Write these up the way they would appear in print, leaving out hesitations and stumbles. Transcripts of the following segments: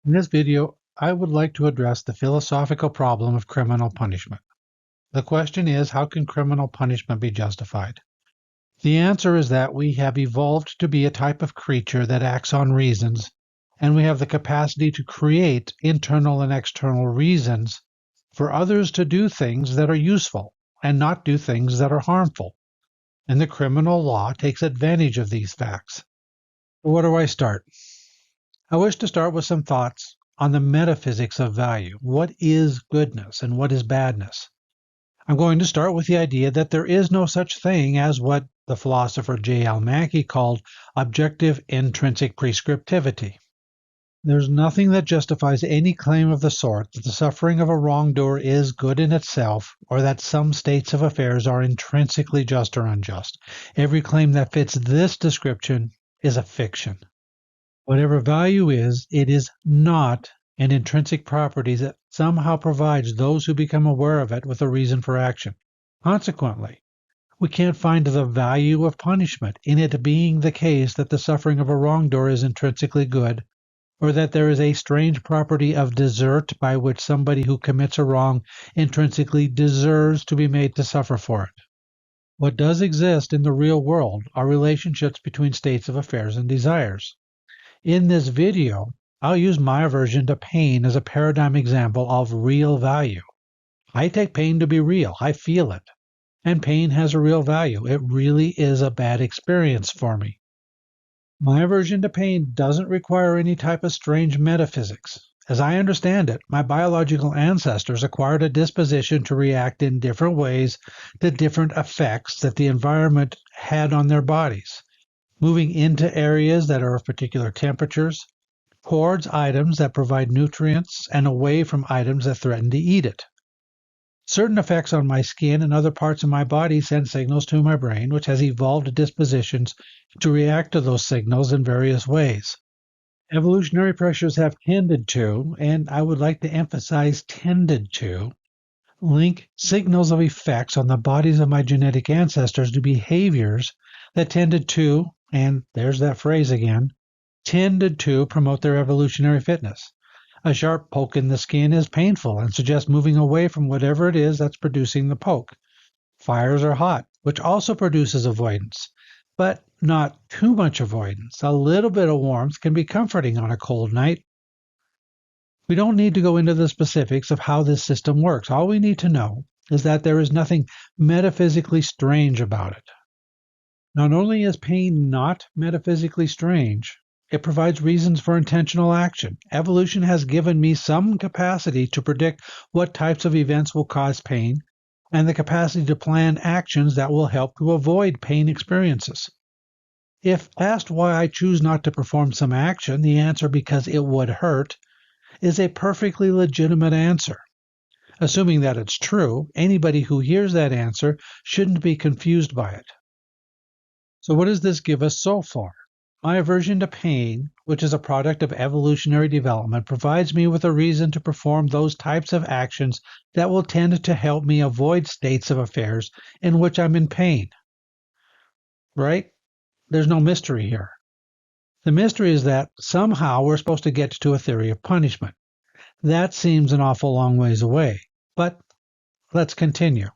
In this video, I would like to address the philosophical problem of criminal punishment. The question is, how can criminal punishment be justified? The answer is that we have evolved to be a type of creature that acts on reasons, and we have the capacity to create internal and external reasons for others to do things that are useful and not do things that are harmful. And the criminal law takes advantage of these facts. Where do I start? I wish to start with some thoughts on the metaphysics of value. What is goodness and what is badness? I'm going to start with the idea that there is no such thing as what the philosopher J.L. Mackie called objective intrinsic prescriptivity. There's nothing that justifies any claim of the sort that the suffering of a wrongdoer is good in itself, or that some states of affairs are intrinsically just or unjust. Every claim that fits this description is a fiction. Whatever value is, it is not an intrinsic property that somehow provides those who become aware of it with a reason for action. Consequently, we can't find the value of punishment in it being the case that the suffering of a wrongdoer is intrinsically good, or that there is a strange property of desert by which somebody who commits a wrong intrinsically deserves to be made to suffer for it. What does exist in the real world are relationships between states of affairs and desires. In this video, I'll use my aversion to pain as a paradigm example of real value. I take pain to be real. I feel it. And pain has a real value. It really is a bad experience for me. My aversion to pain doesn't require any type of strange metaphysics. As I understand it, my biological ancestors acquired a disposition to react in different ways to different effects that the environment had on their bodies, moving into areas that are of particular temperatures, towards items that provide nutrients, and away from items that threaten to eat it. Certain effects on my skin and other parts of my body send signals to my brain, which has evolved dispositions to react to those signals in various ways. Evolutionary pressures have tended to, and I would like to emphasize tended to, link signals of effects on the bodies of my genetic ancestors to behaviors that tended to, and there's that phrase again, tended to promote their evolutionary fitness. A sharp poke in the skin is painful and suggests moving away from whatever it is that's producing the poke. Fires are hot, which also produces avoidance, but not too much avoidance. A little bit of warmth can be comforting on a cold night. We don't need to go into the specifics of how this system works. All we need to know is that there is nothing metaphysically strange about it. Not only is pain not metaphysically strange, it provides reasons for intentional action. Evolution has given me some capacity to predict what types of events will cause pain, and the capacity to plan actions that will help to avoid pain experiences. If asked why I choose not to perform some action, the answer because it would hurt is a perfectly legitimate answer. Assuming that it's true, anybody who hears that answer shouldn't be confused by it. So what does this give us so far? My aversion to pain, which is a product of evolutionary development, provides me with a reason to perform those types of actions that will tend to help me avoid states of affairs in which I'm in pain. Right? There's no mystery here. The mystery is that somehow we're supposed to get to a theory of punishment. That seems an awful long ways away, but let's continue.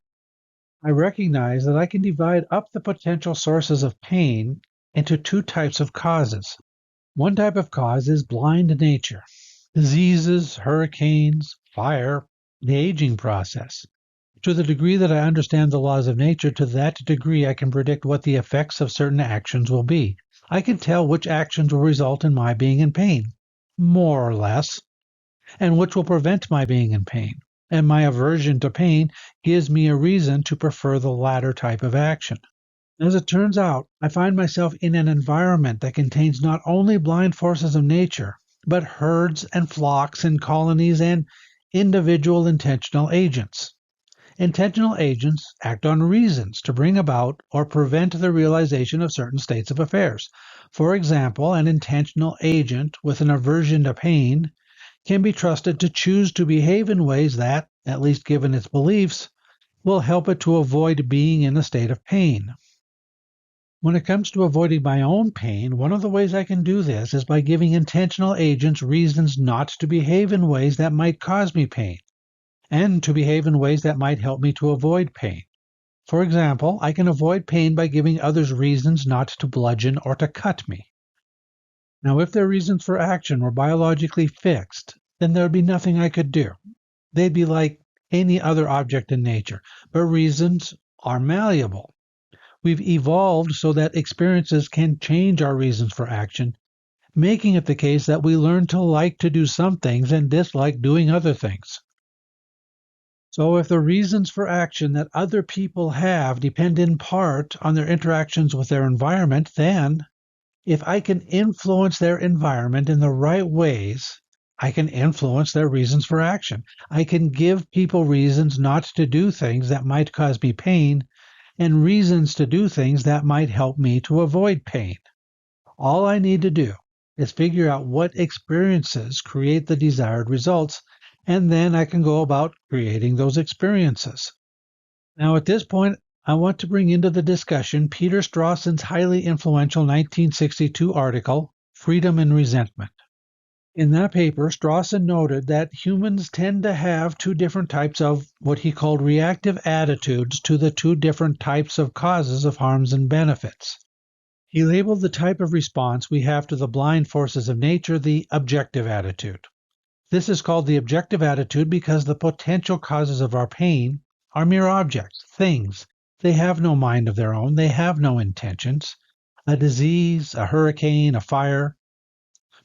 I recognize that I can divide up the potential sources of pain into two types of causes. One type of cause is blind nature, diseases, hurricanes, fire, the aging process. To the degree that I understand the laws of nature, to that degree I can predict what the effects of certain actions will be. I can tell which actions will result in my being in pain, more or less, and which will prevent my being in pain. And my aversion to pain gives me a reason to prefer the latter type of action. As it turns out, I find myself in an environment that contains not only blind forces of nature, but herds and flocks and colonies and individual intentional agents. Intentional agents act on reasons to bring about or prevent the realization of certain states of affairs. For example, an intentional agent with an aversion to pain can be trusted to choose to behave in ways that, at least given its beliefs, will help it to avoid being in a state of pain. When it comes to avoiding my own pain, one of the ways I can do this is by giving intentional agents reasons not to behave in ways that might cause me pain, and to behave in ways that might help me to avoid pain. For example, I can avoid pain by giving others reasons not to bludgeon or to cut me. Now, if their reasons for action were biologically fixed, then there would be nothing I could do. They'd be like any other object in nature, but reasons are malleable. We've evolved so that experiences can change our reasons for action, making it the case that we learn to like to do some things and dislike doing other things. So if the reasons for action that other people have depend in part on their interactions with their environment, then if I can influence their environment in the right ways, I can influence their reasons for action. I can give people reasons not to do things that might cause me pain and reasons to do things that might help me to avoid pain. All I need to do is figure out what experiences create the desired results, and then I can go about creating those experiences. Now, at this point, I want to bring into the discussion Peter Strawson's highly influential 1962 article, Freedom and Resentment. In that paper, Strawson noted that humans tend to have two different types of what he called reactive attitudes to the two different types of causes of harms and benefits. He labeled the type of response we have to the blind forces of nature the objective attitude. This is called the objective attitude because the potential causes of our pain are mere objects, things. They have no mind of their own. They have no intentions. A disease, a hurricane, a fire.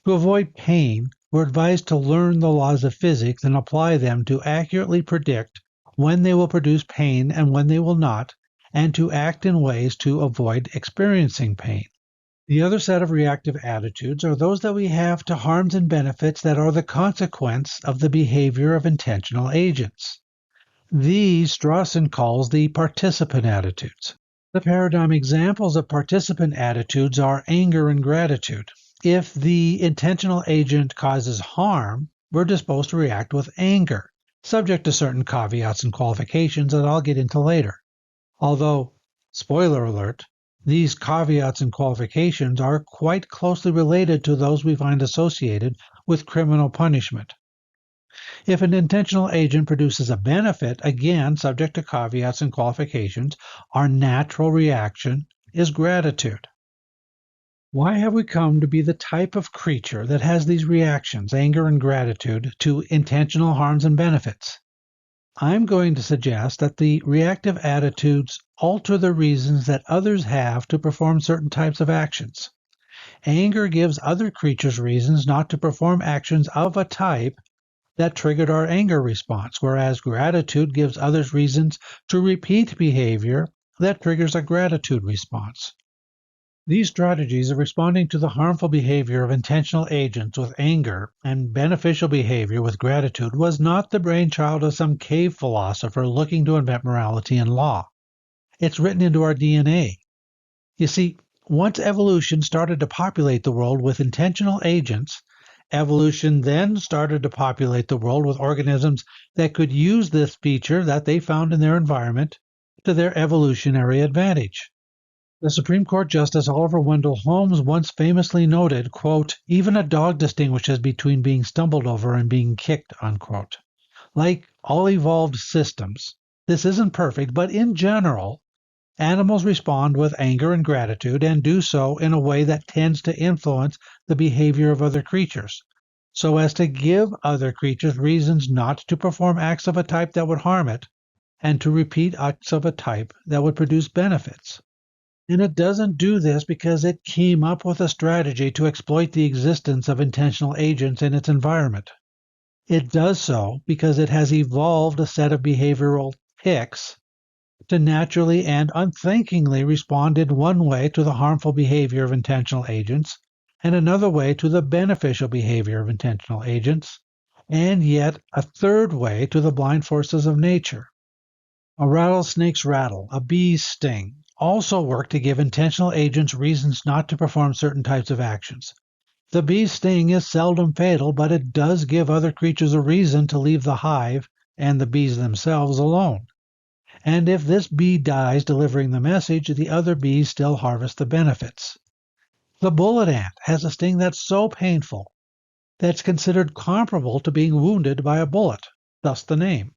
To avoid pain, we're advised to learn the laws of physics and apply them to accurately predict when they will produce pain and when they will not, and to act in ways to avoid experiencing pain. The other set of reactive attitudes are those that we have to harms and benefits that are the consequence of the behavior of intentional agents. These Strawson calls the participant attitudes. The paradigm examples of participant attitudes are anger and gratitude. If the intentional agent causes harm, we're disposed to react with anger, subject to certain caveats and qualifications that I'll get into later. Although, spoiler alert, these caveats and qualifications are quite closely related to those we find associated with criminal punishment. If an intentional agent produces a benefit, again subject to caveats and qualifications, our natural reaction is gratitude. Why have we come to be the type of creature that has these reactions, anger and gratitude, to intentional harms and benefits? I'm going to suggest that the reactive attitudes alter the reasons that others have to perform certain types of actions. Anger gives other creatures reasons not to perform actions of a type that triggered our anger response, whereas gratitude gives others reasons to repeat behavior that triggers a gratitude response. These strategies of responding to the harmful behavior of intentional agents with anger and beneficial behavior with gratitude was not the brainchild of some cave philosopher looking to invent morality and law. It's written into our DNA. You see, once evolution started to populate the world with intentional agents, evolution then started to populate the world with organisms that could use this feature that they found in their environment to their evolutionary advantage. The Supreme Court Justice Oliver Wendell Holmes once famously noted, quote, "Even a dog distinguishes between being stumbled over and being kicked," unquote. Like all evolved systems, this isn't perfect, but in general, animals respond with anger and gratitude and do so in a way that tends to influence the behavior of other creatures, so as to give other creatures reasons not to perform acts of a type that would harm it, and to repeat acts of a type that would produce benefits. And it doesn't do this because it came up with a strategy to exploit the existence of intentional agents in its environment. It does so because it has evolved a set of behavioral tics to naturally and unthinkingly respond in one way to the harmful behavior of intentional agents, and another way to the beneficial behavior of intentional agents, and yet a third way to the blind forces of nature. A rattlesnake's rattle, a bee's sting, also work to give intentional agents reasons not to perform certain types of actions. The bee's sting is seldom fatal, but it does give other creatures a reason to leave the hive and the bees themselves alone. And if this bee dies delivering the message, the other bees still harvest the benefits. The bullet ant has a sting that's so painful that's considered comparable to being wounded by a bullet, thus the name.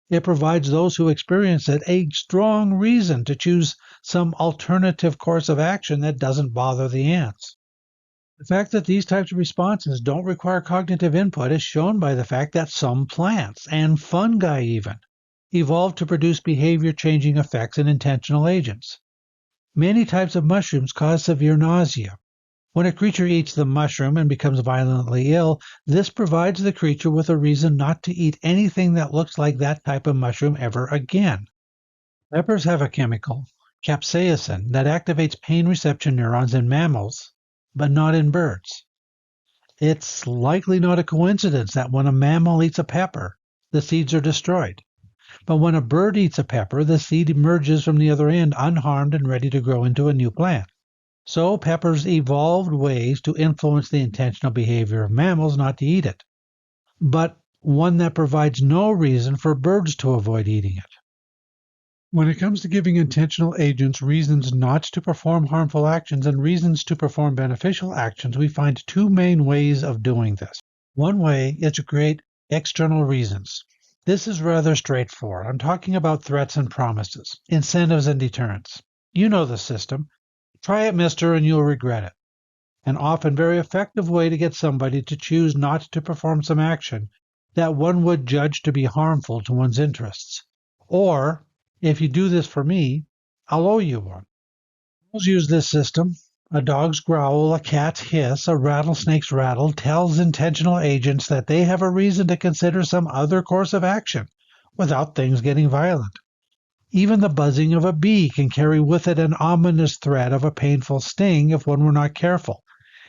It provides those who experience it a strong reason to choose some alternative course of action that doesn't bother the ants. The fact that these types of responses don't require cognitive input is shown by the fact that some plants, and fungi even, evolved to produce behavior-changing effects in intentional agents. Many types of mushrooms cause severe nausea. When a creature eats the mushroom and becomes violently ill, this provides the creature with a reason not to eat anything that looks like that type of mushroom ever again. Peppers have a chemical, capsaicin, that activates pain reception neurons in mammals, but not in birds. It's likely not a coincidence that when a mammal eats a pepper, the seeds are destroyed. But when a bird eats a pepper, the seed emerges from the other end unharmed and ready to grow into a new plant. So peppers evolved ways to influence the intentional behavior of mammals not to eat it, but one that provides no reason for birds to avoid eating it. When it comes to giving intentional agents reasons not to perform harmful actions and reasons to perform beneficial actions, we find two main ways of doing this. One way is to create external reasons. This is rather straightforward. I'm talking about threats and promises, incentives and deterrents. You know the system. Try it, mister, and you'll regret it. An often very effective way to get somebody to choose not to perform some action that one would judge to be harmful to one's interests. Or, if you do this for me, I'll owe you one. We'll use this system. A dog's growl, a cat's hiss, a rattlesnake's rattle tells intentional agents that they have a reason to consider some other course of action without things getting violent. Even the buzzing of a bee can carry with it an ominous threat of a painful sting if one were not careful,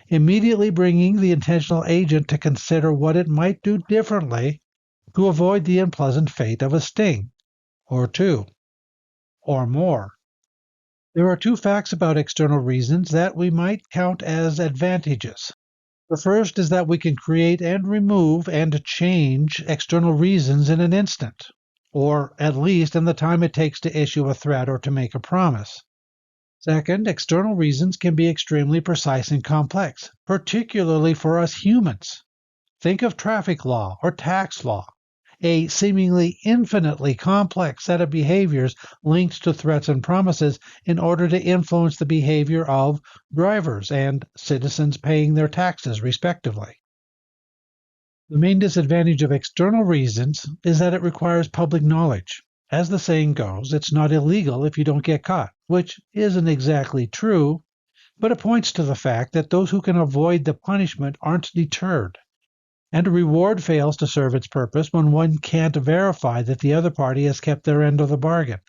immediately bringing the intentional agent to consider what it might do differently to avoid the unpleasant fate of a sting, or two, or more. There are two facts about external reasons that we might count as advantages. The first is that we can create and remove and change external reasons in an instant, or at least in the time it takes to issue a threat or to make a promise. Second, external reasons can be extremely precise and complex, particularly for us humans. Think of traffic law or tax law, a seemingly infinitely complex set of behaviors linked to threats and promises in order to influence the behavior of drivers and citizens paying their taxes, respectively. The main disadvantage of external reasons is that it requires public knowledge. As the saying goes, it's not illegal if you don't get caught, which isn't exactly true, but it points to the fact that those who can avoid the punishment aren't deterred. And a reward fails to serve its purpose when one can't verify that the other party has kept their end of the bargain.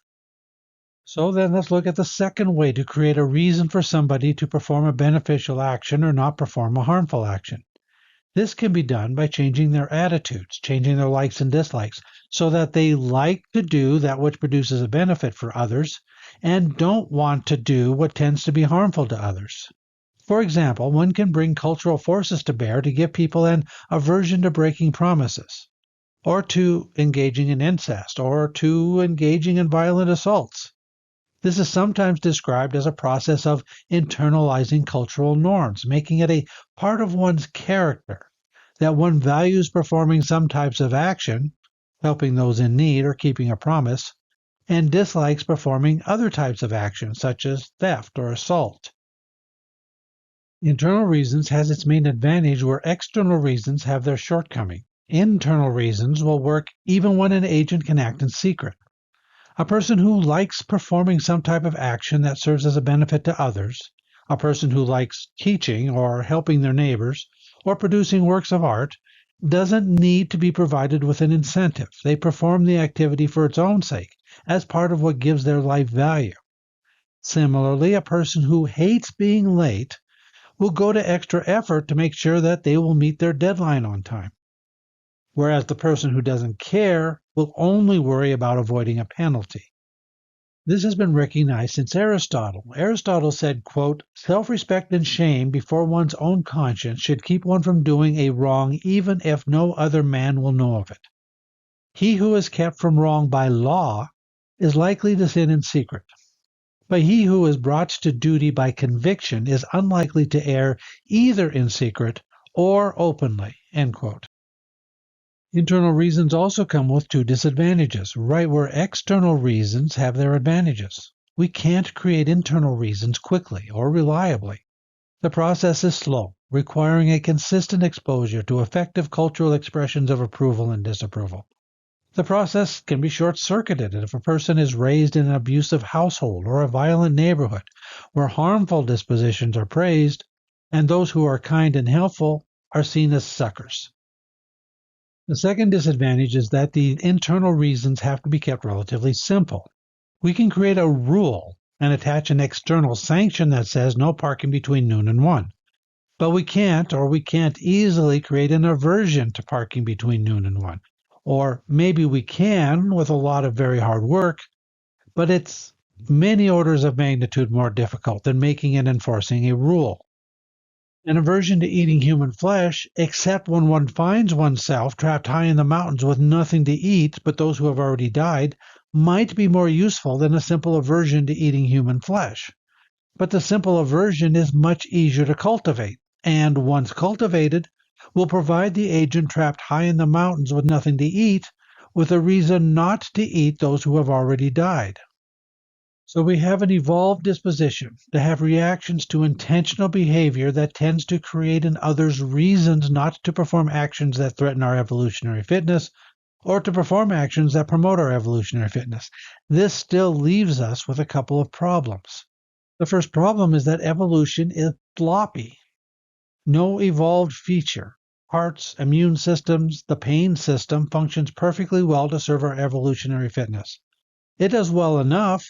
So then let's look at the second way to create a reason for somebody to perform a beneficial action or not perform a harmful action. This can be done by changing their attitudes, changing their likes and dislikes, so that they like to do that which produces a benefit for others and don't want to do what tends to be harmful to others. For example, one can bring cultural forces to bear to give people an aversion to breaking promises, or to engaging in incest, or to engaging in violent assaults. This is sometimes described as a process of internalizing cultural norms, making it a part of one's character that one values performing some types of action, helping those in need or keeping a promise, and dislikes performing other types of action, such as theft or assault. Internal reasons has its main advantage where external reasons have their shortcoming. Internal reasons will work even when an agent can act in secret. A person who likes performing some type of action that serves as a benefit to others, a person who likes teaching or helping their neighbors, or producing works of art, doesn't need to be provided with an incentive. They perform the activity for its own sake, as part of what gives their life value. Similarly, a person who hates being late will go to extra effort to make sure that they will meet their deadline on time. Whereas the person who doesn't care will only worry about avoiding a penalty. This has been recognized since Aristotle. Aristotle said, quote, "Self-respect and shame before one's own conscience should keep one from doing a wrong even if no other man will know of it. He who is kept from wrong by law is likely to sin in secret, but he who is brought to duty by conviction is unlikely to err either in secret or openly. End quote. Internal reasons also come with two disadvantages, right where external reasons have their advantages. We can't create internal reasons quickly or reliably. The process is slow, requiring a consistent exposure to effective cultural expressions of approval and disapproval. The process can be short-circuited if a person is raised in an abusive household or a violent neighborhood where harmful dispositions are praised and those who are kind and helpful are seen as suckers. The second disadvantage is that the internal reasons have to be kept relatively simple. We can create a rule and attach an external sanction that says no parking between noon and 1. But we can't easily create an aversion to parking between noon and 1. Or maybe we can with a lot of very hard work, but it's many orders of magnitude more difficult than making and enforcing a rule. An aversion to eating human flesh, except when one finds oneself trapped high in the mountains with nothing to eat but those who have already died, might be more useful than a simple aversion to eating human flesh. But the simple aversion is much easier to cultivate, and once cultivated, will provide the agent trapped high in the mountains with nothing to eat with a reason not to eat those who have already died. So we have an evolved disposition to have reactions to intentional behavior that tends to create in others reasons not to perform actions that threaten our evolutionary fitness or to perform actions that promote our evolutionary fitness. This still leaves us with a couple of problems. The first problem is that evolution is sloppy. No evolved feature, hearts, immune systems, the pain system functions perfectly well to serve our evolutionary fitness. It does well enough,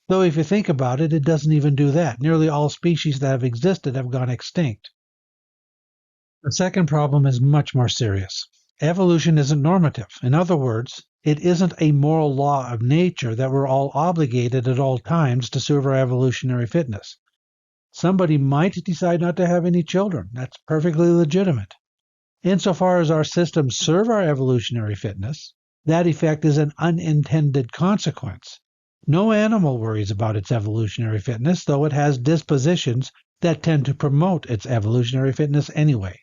though if you think about it, it doesn't even do that. Nearly all species that have existed have gone extinct. The second problem is much more serious. Evolution isn't normative. In other words, it isn't a moral law of nature that we're all obligated at all times to serve our evolutionary fitness. Somebody might decide not to have any children. That's perfectly legitimate. Insofar as our systems serve our evolutionary fitness, that effect is an unintended consequence. No animal worries about its evolutionary fitness, though it has dispositions that tend to promote its evolutionary fitness anyway.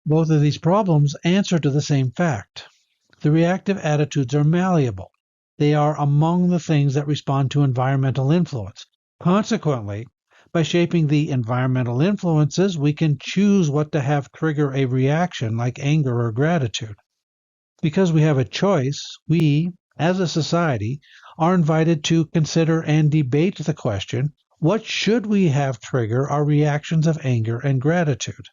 Both of these problems answer to the same fact. The reactive attitudes are malleable. They are among the things that respond to environmental influence. Consequently, by shaping the environmental influences, we can choose what to have trigger a reaction like anger or gratitude. Because we have a choice, we, as a society, are invited to consider and debate the question, what should we have trigger our reactions of anger and gratitude?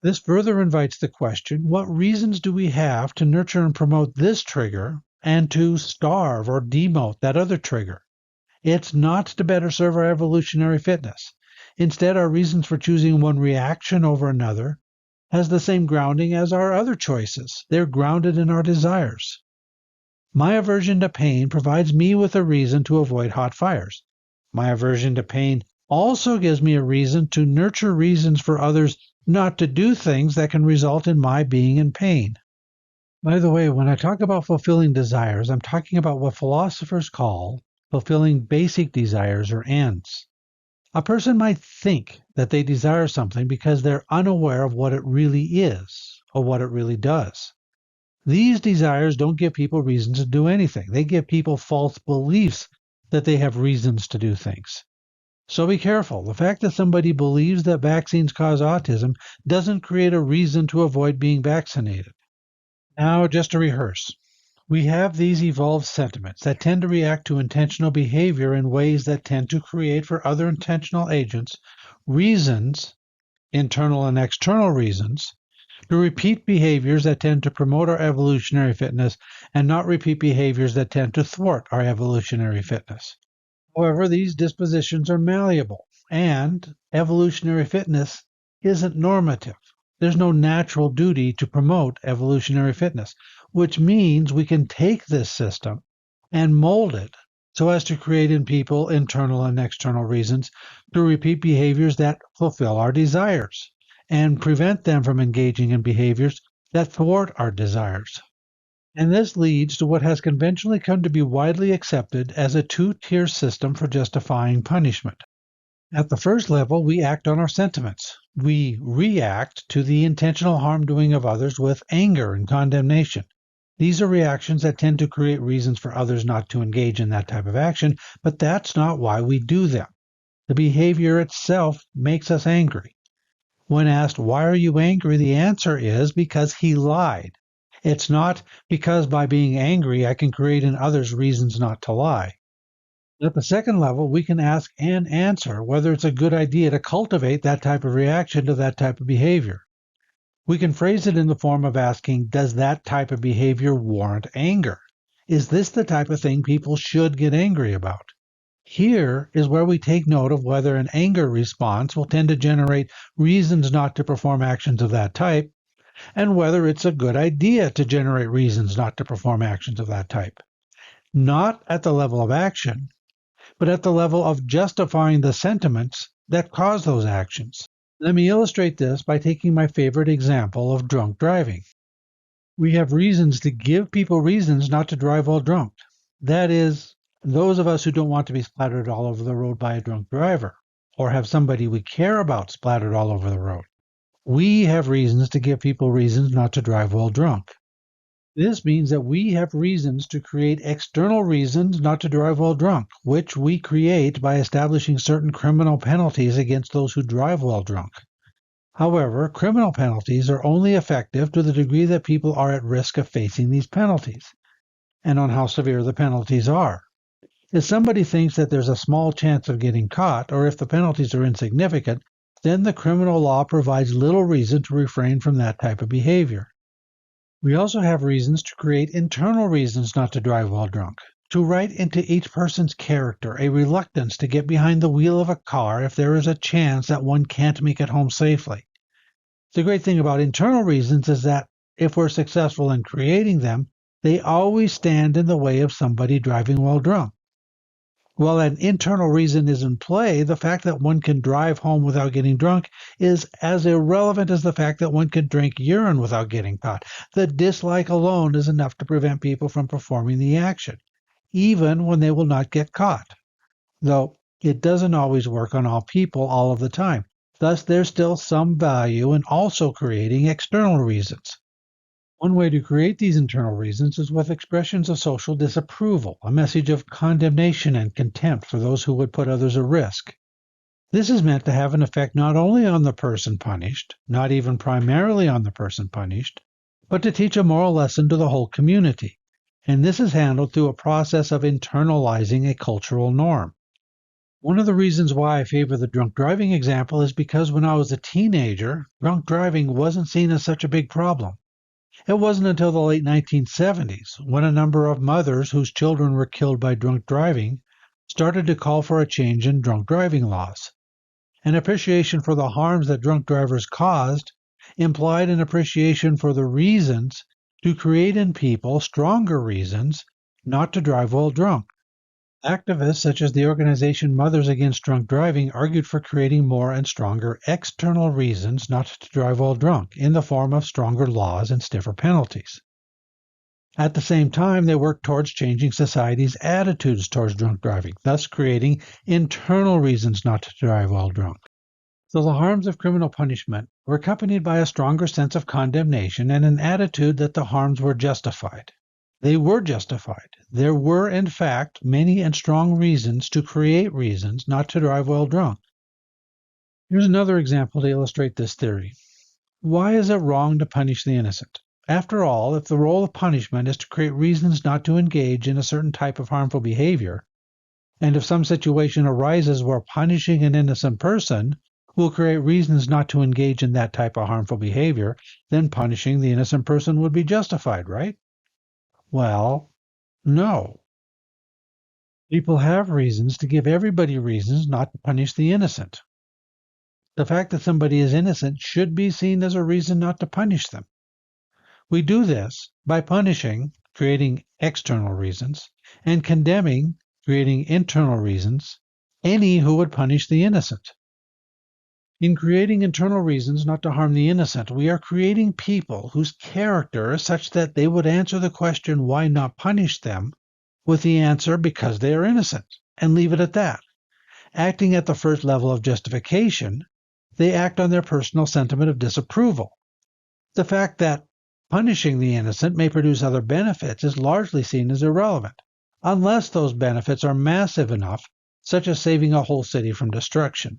This further invites the question, what reasons do we have to nurture and promote this trigger and to starve or demote that other trigger? It's not to better serve our evolutionary fitness. Instead, our reasons for choosing one reaction over another has the same grounding as our other choices. They're grounded in our desires. My aversion to pain provides me with a reason to avoid hot fires. My aversion to pain also gives me a reason to nurture reasons for others not to do things that can result in my being in pain. By the way, when I talk about fulfilling desires, I'm talking about what philosophers call fulfilling basic desires or ends. A person might think that they desire something because they're unaware of what it really is or what it really does. These desires don't give people reasons to do anything. They give people false beliefs that they have reasons to do things. So be careful. The fact that somebody believes that vaccines cause autism doesn't create a reason to avoid being vaccinated. Now, just to rehearse. We have these evolved sentiments that tend to react to intentional behavior in ways that tend to create for other intentional agents reasons, internal and external reasons, to repeat behaviors that tend to promote our evolutionary fitness and not repeat behaviors that tend to thwart our evolutionary fitness. However, these dispositions are malleable, and evolutionary fitness isn't normative. There's no natural duty to promote evolutionary fitness, which means we can take this system and mold it so as to create in people internal and external reasons to repeat behaviors that fulfill our desires and prevent them from engaging in behaviors that thwart our desires. And this leads to what has conventionally come to be widely accepted as a two-tier system for justifying punishment. At the first level, we act on our sentiments. We react to the intentional harm doing of others with anger and condemnation. These are reactions that tend to create reasons for others not to engage in that type of action, but that's not why we do them. The behavior itself makes us angry. When asked, "Why are you angry?" the answer is because he lied. It's not because by being angry I can create in others reasons not to lie. At the second level, we can ask and answer whether it's a good idea to cultivate that type of reaction to that type of behavior. We can phrase it in the form of asking, does that type of behavior warrant anger? Is this the type of thing people should get angry about? Here is where we take note of whether an anger response will tend to generate reasons not to perform actions of that type, and whether it's a good idea to generate reasons not to perform actions of that type. Not at the level of action, but at the level of justifying the sentiments that cause those actions. Let me illustrate this by taking my favorite example of drunk driving. We have reasons to give people reasons not to drive while drunk. That is, those of us who don't want to be splattered all over the road by a drunk driver, or have somebody we care about splattered all over the road. We have reasons to give people reasons not to drive while drunk. This means that we have reasons to create external reasons not to drive while drunk, which we create by establishing certain criminal penalties against those who drive while drunk. However, criminal penalties are only effective to the degree that people are at risk of facing these penalties, and on how severe the penalties are. If somebody thinks that there's a small chance of getting caught, or if the penalties are insignificant, then the criminal law provides little reason to refrain from that type of behavior. We also have reasons to create internal reasons not to drive while drunk, to write into each person's character a reluctance to get behind the wheel of a car if there is a chance that one can't make it home safely. The great thing about internal reasons is that if we're successful in creating them, they always stand in the way of somebody driving while drunk. While an internal reason is in play, the fact that one can drive home without getting drunk is as irrelevant as the fact that one can drink urine without getting caught. The dislike alone is enough to prevent people from performing the action, even when they will not get caught. Though it doesn't always work on all people all of the time. Thus, there's still some value in also creating external reasons. One way to create these internal reasons is with expressions of social disapproval, a message of condemnation and contempt for those who would put others at risk. This is meant to have an effect not only on the person punished, not even primarily on the person punished, but to teach a moral lesson to the whole community. And this is handled through a process of internalizing a cultural norm. One of the reasons why I favor the drunk driving example is because when I was a teenager, drunk driving wasn't seen as such a big problem. It wasn't until the late 1970s, when a number of mothers whose children were killed by drunk driving started to call for a change in drunk driving laws. An appreciation for the harms that drunk drivers caused implied an appreciation for the reasons to create in people stronger reasons not to drive while drunk. Activists such as the organization Mothers Against Drunk Driving argued for creating more and stronger external reasons not to drive while drunk in the form of stronger laws and stiffer penalties. At the same time, they worked towards changing society's attitudes towards drunk driving, thus creating internal reasons not to drive while drunk. So the harms of criminal punishment were accompanied by a stronger sense of condemnation and an attitude that the harms were justified. They were justified. There were, in fact, many and strong reasons to create reasons not to drive while drunk. Here's another example to illustrate this theory. Why is it wrong to punish the innocent? After all, if the role of punishment is to create reasons not to engage in a certain type of harmful behavior, and if some situation arises where punishing an innocent person will create reasons not to engage in that type of harmful behavior, then punishing the innocent person would be justified, right? Well, no. People have reasons to give everybody reasons not to punish the innocent. The fact that somebody is innocent should be seen as a reason not to punish them. We do this by punishing, creating external reasons, and condemning, creating internal reasons, any who would punish the innocent. In creating internal reasons not to harm the innocent, we are creating people whose character is such that they would answer the question, why not punish them, with the answer, because they are innocent, and leave it at that. Acting at the first level of justification, they act on their personal sentiment of disapproval. The fact that punishing the innocent may produce other benefits is largely seen as irrelevant, unless those benefits are massive enough, such as saving a whole city from destruction.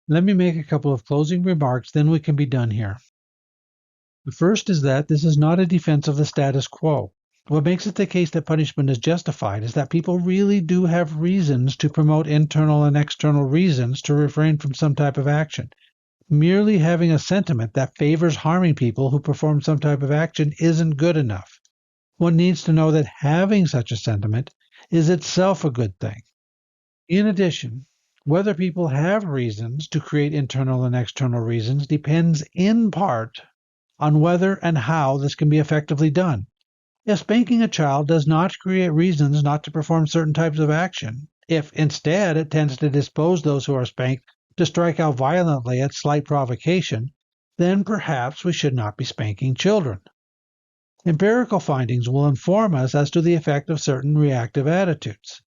Let me make a couple of closing remarks, then we can be done here. The first is that this is not a defense of the status quo. What makes it the case that punishment is justified is that people really do have reasons to promote internal and external reasons to refrain from some type of action. Merely having a sentiment that favors harming people who perform some type of action isn't good enough. One needs to know that having such a sentiment is itself a good thing. In addition, whether people have reasons to create internal and external reasons depends in part on whether and how this can be effectively done. If spanking a child does not create reasons not to perform certain types of action, if instead it tends to dispose those who are spanked to strike out violently at slight provocation, then perhaps we should not be spanking children. Empirical findings will inform us as to the effect of certain reactive attitudes,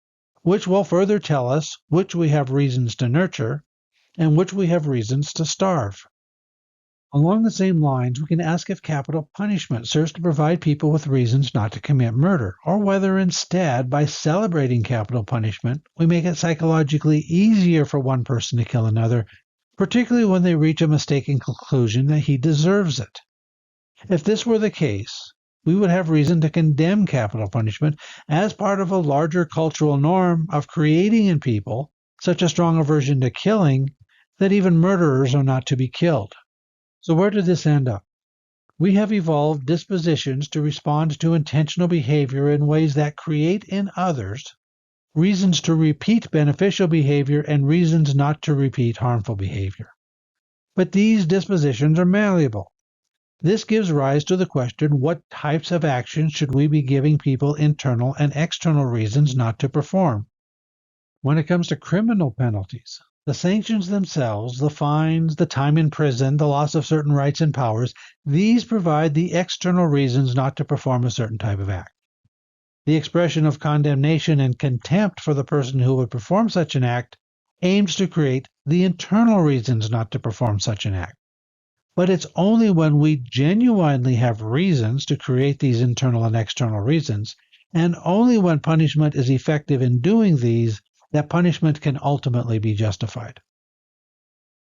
which will further tell us which we have reasons to nurture and which we have reasons to starve. Along the same lines, we can ask if capital punishment serves to provide people with reasons not to commit murder, or whether instead, by celebrating capital punishment, we make it psychologically easier for one person to kill another, particularly when they reach a mistaken conclusion that he deserves it. If this were the case, we would have reason to condemn capital punishment as part of a larger cultural norm of creating in people such a strong aversion to killing that even murderers are not to be killed. So where did this end up? We have evolved dispositions to respond to intentional behavior in ways that create in others reasons to repeat beneficial behavior and reasons not to repeat harmful behavior. But these dispositions are malleable. This gives rise to the question, what types of actions should we be giving people internal and external reasons not to perform? When it comes to criminal penalties, the sanctions themselves, the fines, the time in prison, the loss of certain rights and powers, these provide the external reasons not to perform a certain type of act. The expression of condemnation and contempt for the person who would perform such an act aims to create the internal reasons not to perform such an act. But it's only when we genuinely have reasons to create these internal and external reasons, and only when punishment is effective in doing these, that punishment can ultimately be justified.